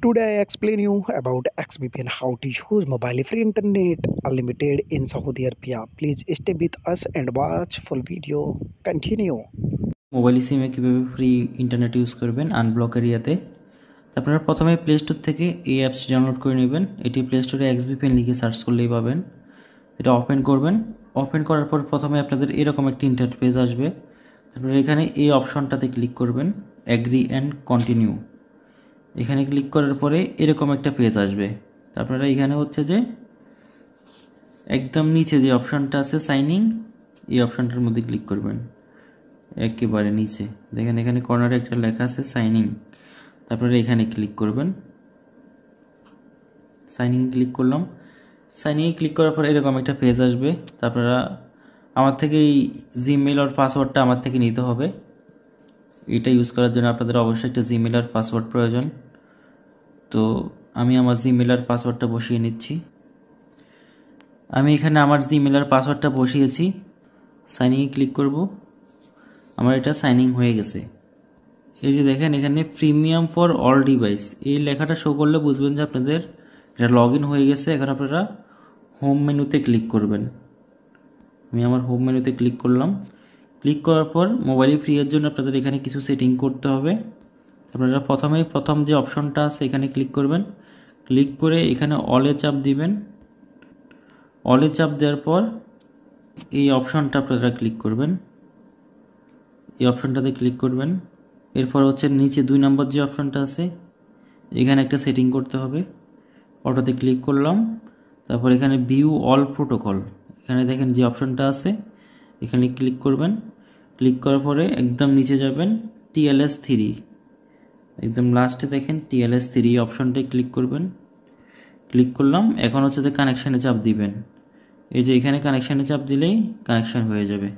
Today I explain you about XVPN, how to use mobile free internet unlimited in Saudi Arabia. Please stay with us and watch full video. Continue. Mobile সিমে কীভাবে free internet use করবেন unblock এরিয়াতে। আপনারা প্রথমে play store থেকে এই অ্যাপসটি download করে নেবেন। এটি প্লে স্টোরে XVPN লিখে সার্চ করলেই পাবেন। এটা ওপেন করবেন। ওপেন করার পর প্রথমে আপনাদের এরকম একটি ইন্টারফেস আসবে। তারপরে এখানে এই অপশনটাতে ক্লিক করবেন, অ্যাগ্রি অ্যান্ড কন্টিনিউ। এখানে ক্লিক করার পরে এরকম একটা পেজ আসবে। আপনারা এখানে হচ্ছে যে একদম নিচে যে অপশনটা আছে সাইনিং, এই অপশনটার মধ্যে ক্লিক করবেন। একেবারে নিচে দেখেন এখানে কর্নারে একটা লেখা আছে সাইনিং। তারপরে এখানে ক্লিক করবেন। সাইনিং ক্লিক করলাম। সাইনিং ক্লিক করার পর এরকম একটা পেজ আসবে। তারপরে আমার থেকে এই জিমেইল আর পাসওয়ার্ডটা আমার থেকে নিতে হবে। এটা ইউজ করার জন্য আপনাদের অবশ্যই একটা জিমেইল আর পাসওয়ার্ড প্রয়োজন। তো আমি আমার জিমেইল আর পাসওয়ার্ডটা বসিয়ে নিচ্ছি। আমি এখানে আমার জিমেইল আর পাসওয়ার্ডটা বসিয়েছি। সাইনিংয়ে ক্লিক করব। আমার এটা সাইনিং হয়ে গেছে। এই যে দেখেন এখানে প্রিমিয়াম ফর অল ডিভাইস এই লেখাটা শো করলে বুঝবেন যে আপনাদের এটা লগ ইন হয়ে গেছে। এখন আপনারা হোম মেনুতে ক্লিক করবেন। আমি আমার হোম মেনুতে ক্লিক করলাম। ক্লিক করার পর মোবাইল ফ্রি এর জন্য আপনাদের এখানে কিছু সেটিং করতে হবে। আপনারা প্রথম যে অপশনটা আছে এখানে ক্লিক করবেন। ক্লিক করে এখানে অলে চাপ দিবেন। অলে চাপ দেওয়ার পর এই অপশনটা আপনারা ক্লিক করবেন। এই অপশনটাতে ক্লিক করবেন। এরপর হচ্ছে নিচে 2 নম্বর যে অপশনটা আছে এখানে একটা সেটিং করতে হবে। অটোতে ক্লিক করলাম। তারপর এখানে ভিউ অল প্রোটোকল, এখানে দেখেন যে অপশনটা আছে এখানে ক্লিক করবেন। ক্লিক করার পরে একদম নিচে যাবেন, TLS3 একদম লাস্টে দেখেন TLS3 অপশনটায় ক্লিক করবেন। ক্লিক করলাম। এখন হচ্ছে যে কানেকশানে চাপ দিবেন। এই যে এখানে কানেকশানে চাপ দিলেই কানেকশান হয়ে যাবে।